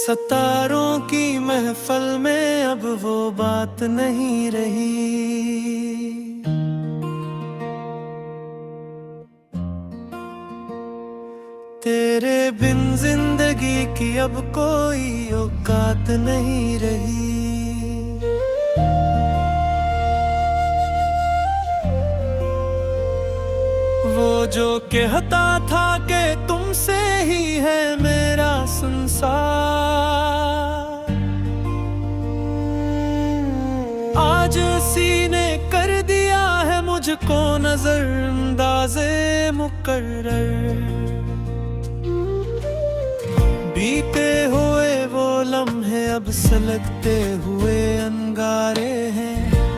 सितारों की महफिल में अब वो बात नहीं रही। तेरे बिन जिंदगी की अब कोई औकात नहीं रही। वो जो कहता था कि तुमसे ही है मेरा संसार, आज उसी ने कर दिया है मुझको नजरअंदाज़े मुकर्रर। बीते हुए वो लम्हे अब सलगते हुए अंगारे हैं।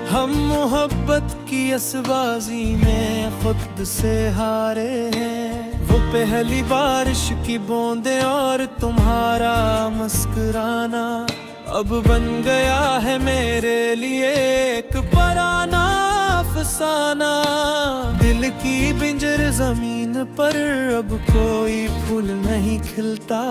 हम मोहब्बत की असबाजी में खुद से हारे हैं। वो पहली बारिश की बूंदें और तुम्हारा मुस्कुराना अब बन गया है मेरे लिए एक पराना अफसाना। दिल की पिंजर जमीन पर अब कोई फूल नहीं खिलता।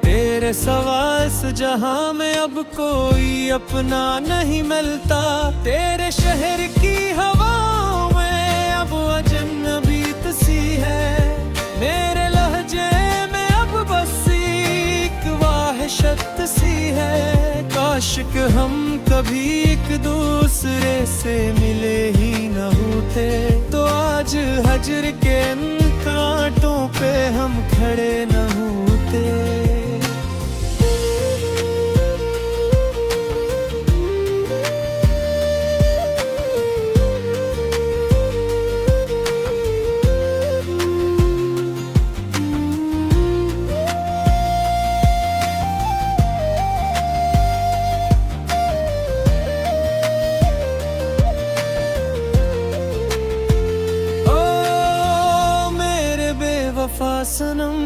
तेरे सिवा इस जहां में अब कोई अपना नहीं मिलता। तेरे शहर की हवाओं में अब अजनबीत सी है। मेरे लहजे में अब बस एक वाहशत सी है। काश कि हम कभी एक दूसरे से मिले ही न होते, तो आज हजर के इन कांटों पे हम खड़े न होते। सनम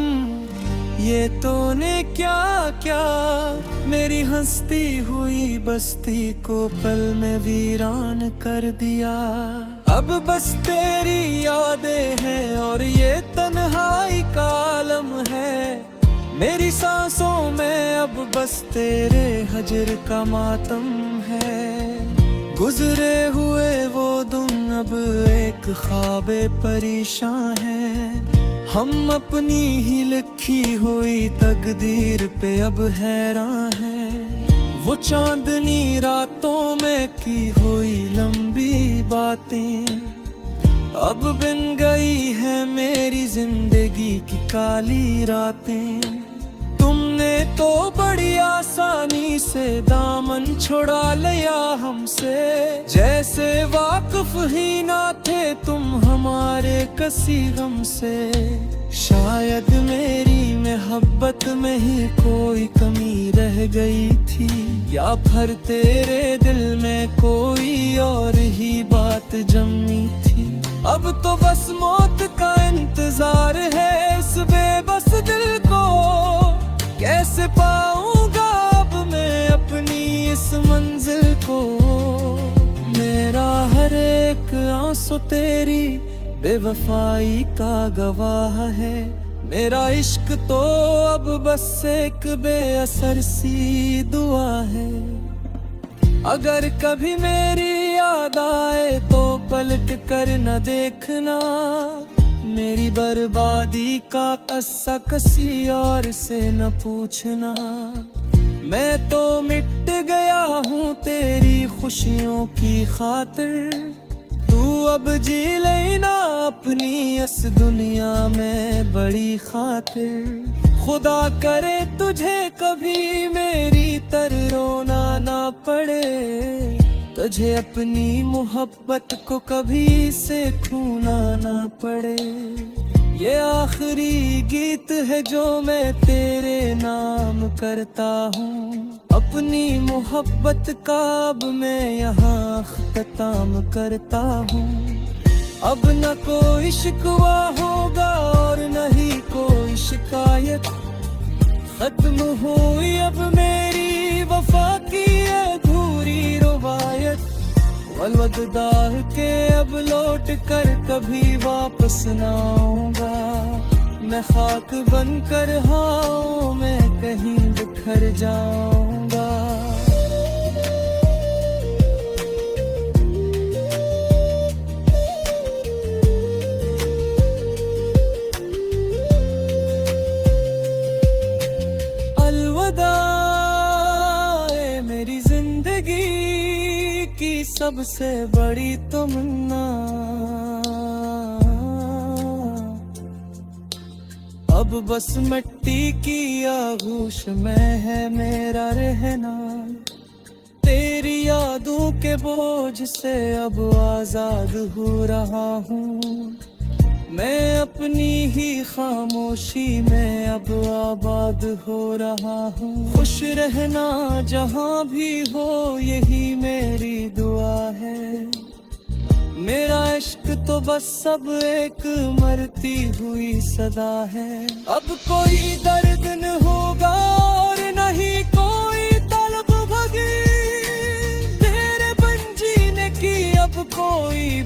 ये तूने क्या क्या मेरी हंसती हुई बस्ती को पल में वीरान कर दिया। अब बस तेरी यादें हैं और ये तन्हाई का आलम है। मेरी सांसों में अब बस तेरे हजर का मातम है। गुजरे हुए वो दिन अब एक ख्वाबे परेशान है। हम अपनी ही लिखी हुई तकदीर पे अब हैरान हैं। वो चांदनी रातों में की हुई लंबी बातें अब बिन गई है मेरी जिंदगी की काली रातें। तुमने तो बड़ी आसानी से दामन छुड़ा लिया हमसे, जैसे वाकिफ ही ना थे तुम हमारे कसी गम से। शायद मेरी मोहब्बत में ही कोई कमी रह गई थी, या फिर तेरे दिल में कोई और ही बात जमी थी। अब तो बस मौत का इंतजार है इस बेबस दिल को। कैसे पाऊंगा अब मैं अपनी इस मंजिल को। मेरा हर एक आंसू तेरी बेवफाई का गवाह है। मेरा इश्क तो अब बस एक बेअसर सी दुआ है। अगर कभी मेरी याद आए तो पलट कर न देखना। मेरी बर्बादी का किस्सा किसी और से न पूछना। मैं तो मिट गया हूँ तेरी खुशियों की खातिर। तू अब जी लेना अपनी इस दुनिया में बड़ी खातिर। खुदा करे तुझे कभी मेरी तरह रोना ना पड़े। तुझे अपनी मोहब्बत को कभी से खोना ना पड़े। ये आखिरी गीत है जो मैं तेरे नाम करता हूँ। अपनी मोहब्बत का अब मैं यहाँ ख्ताम करता हूँ। अब न कोई शिकवा होगा और न ही कोई शिकायत। खत्म हुई अब मेरी वफा की अधूरी रवायत। अलविदा के अब लौट कर कभी वापस ना आऊंगा। मैं खाक बनकर हाँ मैं कहीं बिखर बिखर जाऊंगा। अलविदा ए मेरी जिंदगी की सबसे बड़ी तमन्ना, अब बस मिट्टी की आगोश में है मेरा रहना। तेरी यादों के बोझ से अब आजाद हो रहा हूँ, मैं अपनी ही खामोशी में अब आबाद हो रहा हूँ। खुश रहना जहाँ भी हो यही मेरी दुआ है, मेरा इश्क तो बस सब एक मरती हुई सदा है। अब कोई दर्द न होगा और नहीं कोई तलब भगी, तेरे बन जीने की अब कोई